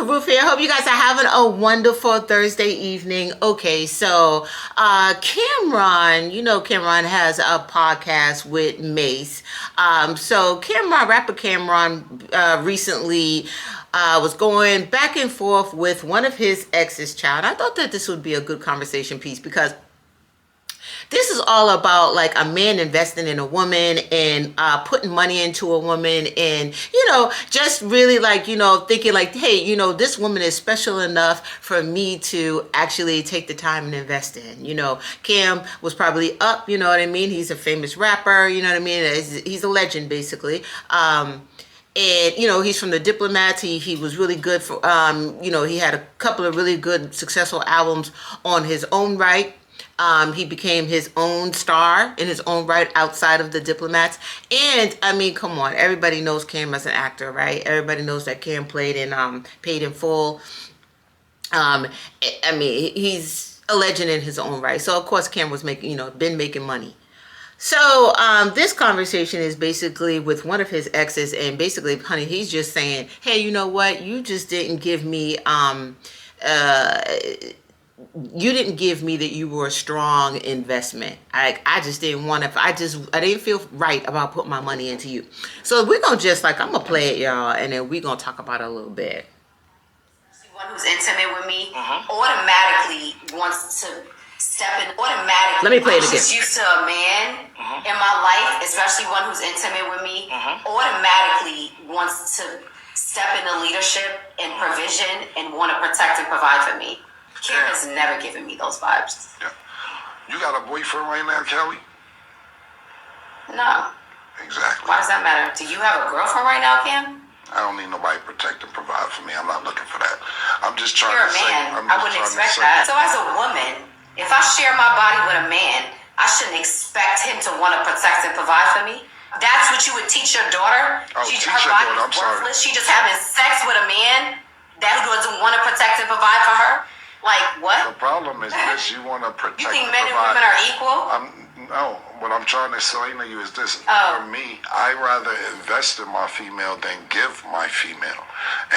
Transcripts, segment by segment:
Ruth here. Hope you guys are having a wonderful Thursday evening. Okay, so Cameron, Cameron has a podcast with Mace. So rapper Cameron, recently was going back and forth with one of his ex's child. I thought that this would be a good conversation piece because this is all about like a man investing in a woman and putting money into a woman and, just really like, thinking like, hey, this woman is special enough for me to actually take the time and invest in. Cam was probably up, you know what I mean? He's a famous rapper, you know what I mean? He's a legend basically. And he's from the Diplomats. He was really good for he had a couple of really good successful albums on his own right. He became his own star in his own right outside of the Diplomats. And I mean, come on, everybody knows Cam as an actor, right? Everybody knows that Cam played in Paid in Full. I mean, he's a legend in his own right. So of course Cam was been making money. So this conversation is basically with one of his exes, and basically, honey, he's just saying, hey, you know what? You just didn't give me you didn't give me that you were a strong investment. I just didn't want to, I didn't feel right about putting my money into you. So we're going to I'm going to play it, y'all, and then we're going to talk about it a little bit. One who's intimate with me automatically wants to step in, automatically. Let me play it again. I'm just used to a man in my life, especially one who's intimate with me, automatically wants to step into leadership and provision and want to protect and provide for me. Kim has never given me those vibes. Yeah. You got a boyfriend right now, Kelly? No. Exactly. Why does that matter? Do you have a girlfriend right now, Kim? I don't need nobody to protect and provide for me. I'm not looking for that. I'm just trying You're to a man. say. I wouldn't expect that. So as a woman, if I share my body with a man, I shouldn't expect him to want to protect and provide for me. That's what you would teach your daughter? Oh, teach her your body daughter. I'm sorry. She just having sex with a man that doesn't want to protect and provide for her? Like, what? The problem is this. You want to protect You think and men and provide. women are equal? No. What I'm trying to explain to you is this. For me, I rather invest in my female than give my female.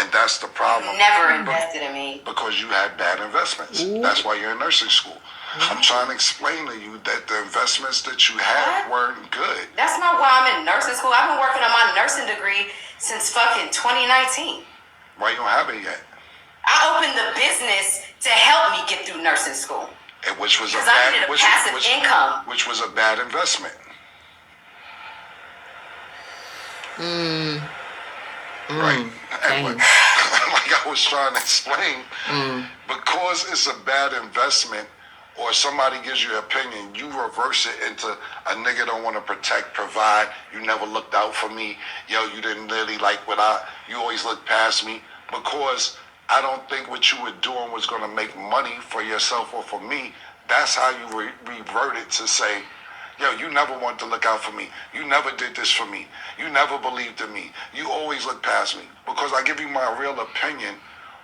And that's the problem. You never invested in me. Because you had bad investments. That's why you're in nursing school. I'm trying to explain to you that the investments that you had weren't good. That's not why I'm in nursing school. I've been working on my nursing degree since fucking 2019. Why you don't have it yet? I opened the business to help me get through nursing school. And which was because I needed a passive income. Which was a bad investment. Right. And like I was trying to explain, because it's a bad investment or somebody gives you an opinion, you reverse it into a nigga don't want to protect, provide, you never looked out for me, you didn't really like you always looked past me, because I don't think what you were doing was going to make money for yourself or for me. That's how you reverted to say, you never wanted to look out for me. You never did this for me. You never believed in me. You always looked past me. Because I give you my real opinion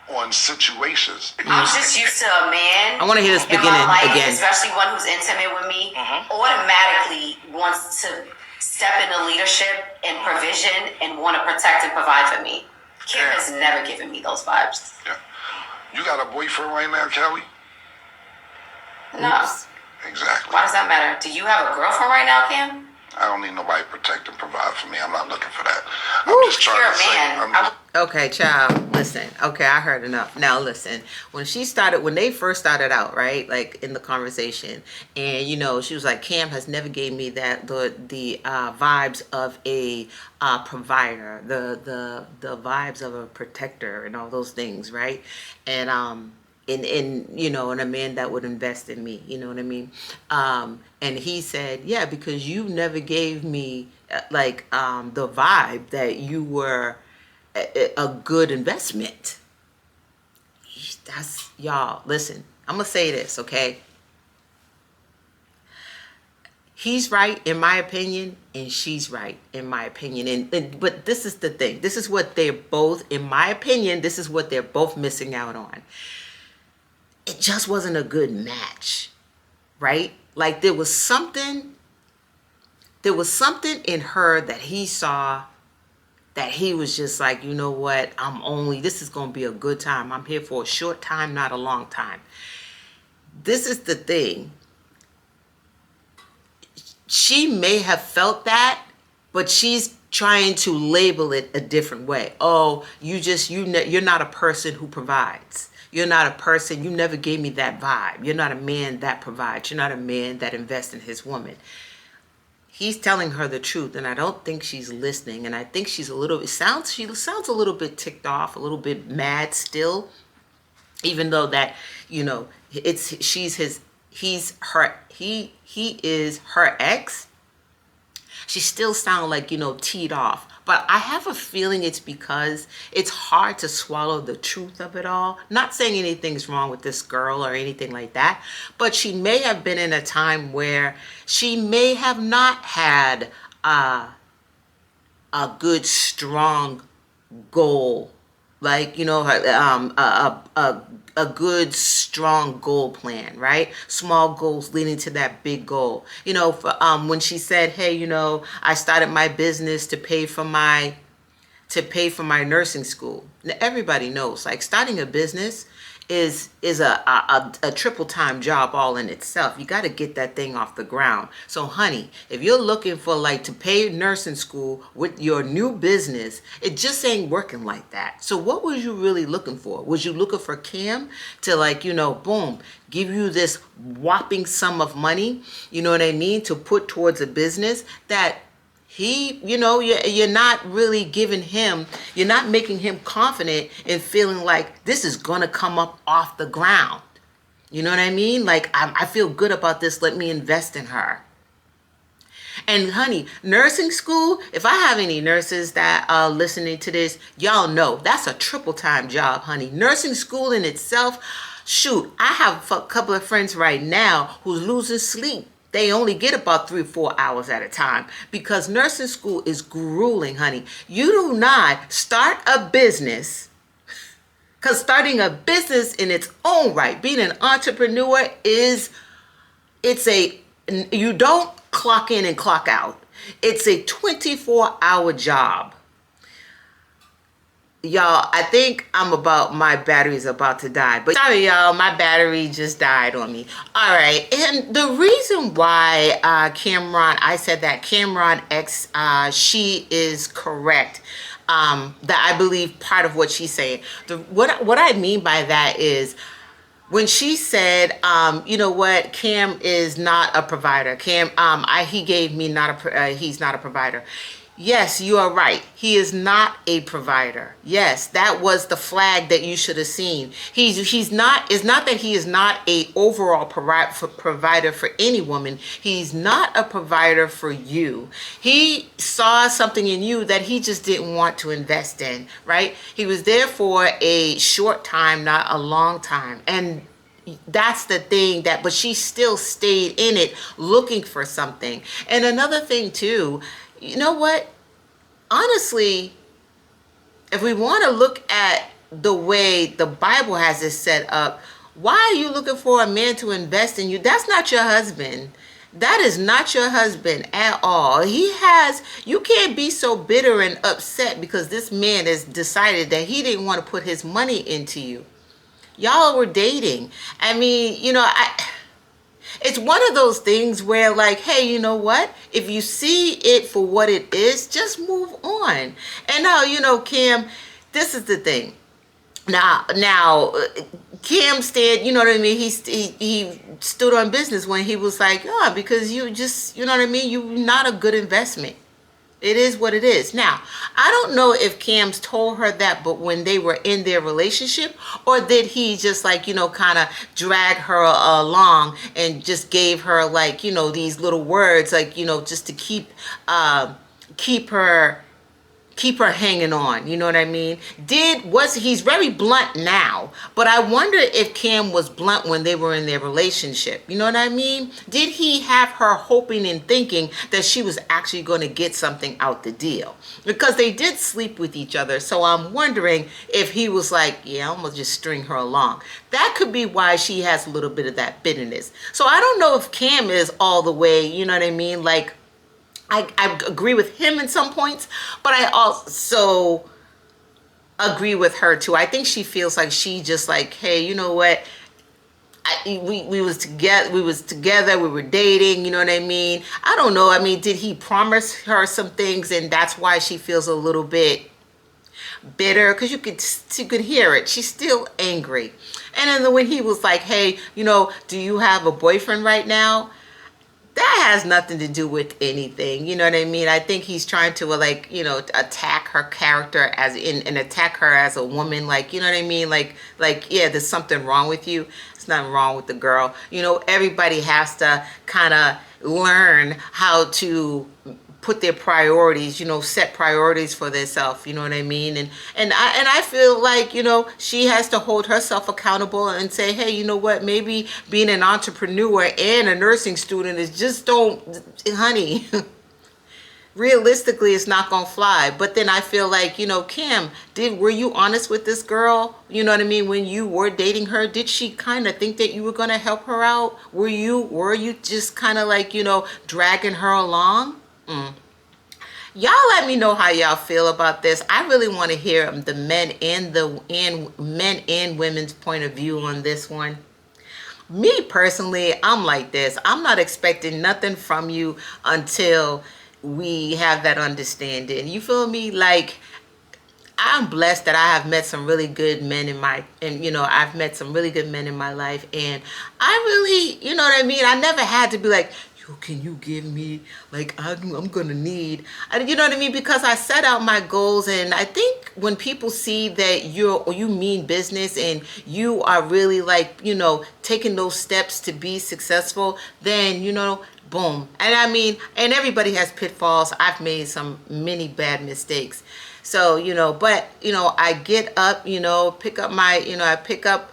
on situations. I'm just used to a man. I want to hear this beginning again. Especially one who's intimate with me, automatically wants to step into leadership and provision and want to protect and provide for me. Kim has never given me those vibes. Yeah. You got a boyfriend right now, Kelly? No. Exactly. Why does that matter? Do you have a girlfriend right now, Kim? I don't need nobody to protect and provide for me. I'm not looking for that. I'm just trying to say. Okay, child, listen. Okay, I heard enough. Now listen. When they first started out, right, like in the conversation, and she was like, Cam has never gave me that the vibes of a provider, the vibes of a protector, and all those things, right? And and a man that would invest in me, you know what I mean? And he said, yeah, because you never gave me the vibe that you were a good investment. That's, y'all, listen, I'm gonna say this, okay? He's right in my opinion, and she's right in my opinion. But this is the thing. This is what they're both, in my opinion, this is what they're both missing out on. It just wasn't a good match, right? Like there was something in her that he saw that he was just like, you know what, this is going to be a good time. I'm here for a short time, not a long time. This is the thing. She may have felt that, but she's trying to label it a different way. Oh, you're not a person who provides. You're not a person, you never gave me that vibe. You're not a man that provides. You're not a man that invests in his woman. He's telling her the truth, and I don't think she's listening. And I think she sounds a little bit ticked off, a little bit mad still, even though that, he is her ex. She still sounds like, teed off. But I have a feeling it's because it's hard to swallow the truth of it all. Not saying anything's wrong with this girl or anything like that, but she may have been in a time where she may have not had a good, strong goal. Like, a good, strong goal plan, right? Small goals leading to that big goal. When she said, hey, I started my business to pay for my nursing school. Now, everybody knows, like, starting a business is a triple time job all in itself. You got to get that thing off the ground. So honey, if you're looking for to pay nursing school with your new business, it just ain't working like that. So what was you really looking for? Was you looking for Cam to boom, give you this whopping sum of money, you know what I mean, to put towards a business that you're not really giving him, you're not making him confident in feeling like this is going to come up off the ground. You know what I mean? Like, I feel good about this. Let me invest in her. And honey, nursing school, if I have any nurses that are listening to this, y'all know that's a triple time job, honey. Nursing school in itself, shoot, I have a couple of friends right now who's losing sleep. They only get about 3-4 hours at a time because nursing school is grueling, honey. You do not start a business, because starting a business in its own right, being an entrepreneur you don't clock in and clock out. It's a 24-hour job. Y'all, I think my battery's about to die. But sorry, y'all, my battery just died on me. All right, and the reason why I said that Cameron X, she is correct. That I believe part of what she's saying. What I mean by that is, when she said, you know what, Cam is not a provider. Cam, he's not a provider. Yes, you are right. He is not a provider. Yes, that was the flag that you should have seen. It's not that he is not a overall provider for any woman. He's not a provider for you. He saw something in you that he just didn't want to invest in, right? He was there for a short time, not a long time. And that's the thing but she still stayed in it looking for something. And another thing too, you know what? Honestly, if we want to look at the way the Bible has it set up, why are you looking for a man to invest in you? That's not your husband. That is not your husband at all. You can't be so bitter and upset because this man has decided that he didn't want to put his money into you. Y'all were dating. I mean, it's one of those things where, like, hey, you know what? If you see it for what it is, just move on. And now, Cam, this is the thing. Now, Cam said, you know what I mean? He stood on business when he was like, oh, because you just, you know what I mean? You're not a good investment. It is what it is. Now, I don't know if Cam's told her that, but when they were in their relationship, or did he just kind of drag her along and just gave her these little words, just to keep her hanging on, you know what I mean? He's very blunt now, but I wonder if Cam was blunt when they were in their relationship, you know what I mean? Did he have her hoping and thinking that she was actually going to get something out the deal? Because they did sleep with each other, so I'm wondering if he was like, yeah, I'm going to just string her along. That could be why she has a little bit of that bitterness. So I don't know if Cam is all the way, you know what I mean, I agree with him in some points, but I also agree with her too. I think she feels like she just like, hey, you know what? We was together. We were dating. You know what I mean? I don't know. I mean, did he promise her some things, and that's why she feels a little bit bitter? Because you could hear it. She's still angry. And then when he was like, hey, do you have a boyfriend right now? That has nothing to do with anything. You know what I mean? I think he's trying to like, attack her character as in and attack her as a woman. Like, you know what I mean? Like, yeah, there's something wrong with you. There's nothing wrong with the girl. Everybody has to kind of learn how to put their priorities, set priorities for themselves, you know what I mean? And I feel like, she has to hold herself accountable and say, hey, you know what, maybe being an entrepreneur and a nursing student is just don't, honey, realistically it's not gonna fly. But then I feel like, Kim, were you honest with this girl? You know what I mean? When you were dating her, did she kind of think that you were gonna help her out? Were you just kind of like, dragging her along? Y'all let me know how y'all feel about this. I really want to hear the men and women's point of view on this one. Me personally, I'm like this. I'm not expecting nothing from you until we have that understanding. You feel me? Like, I'm blessed that I have met some really good men I've met some really good men in my life, and I really, you know what I mean? I never had to be like, yo, can you give me, like, I'm gonna need, you know what I mean? Because I set out my goals, and I think when people see that you mean business and you are really like, taking those steps to be successful, then, boom. And I mean, and everybody has pitfalls. I've made many bad mistakes. So, but, I get up, pick up I pick up,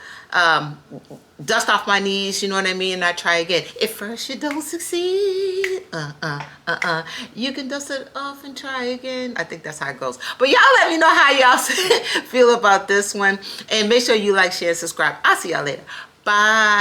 dust off my knees, you know what I mean? And I try again. If first you don't succeed, you can dust it off and try again. I think that's how it goes. But y'all let me know how y'all feel about this one. And make sure you like, share, subscribe. I'll see y'all later. Bye.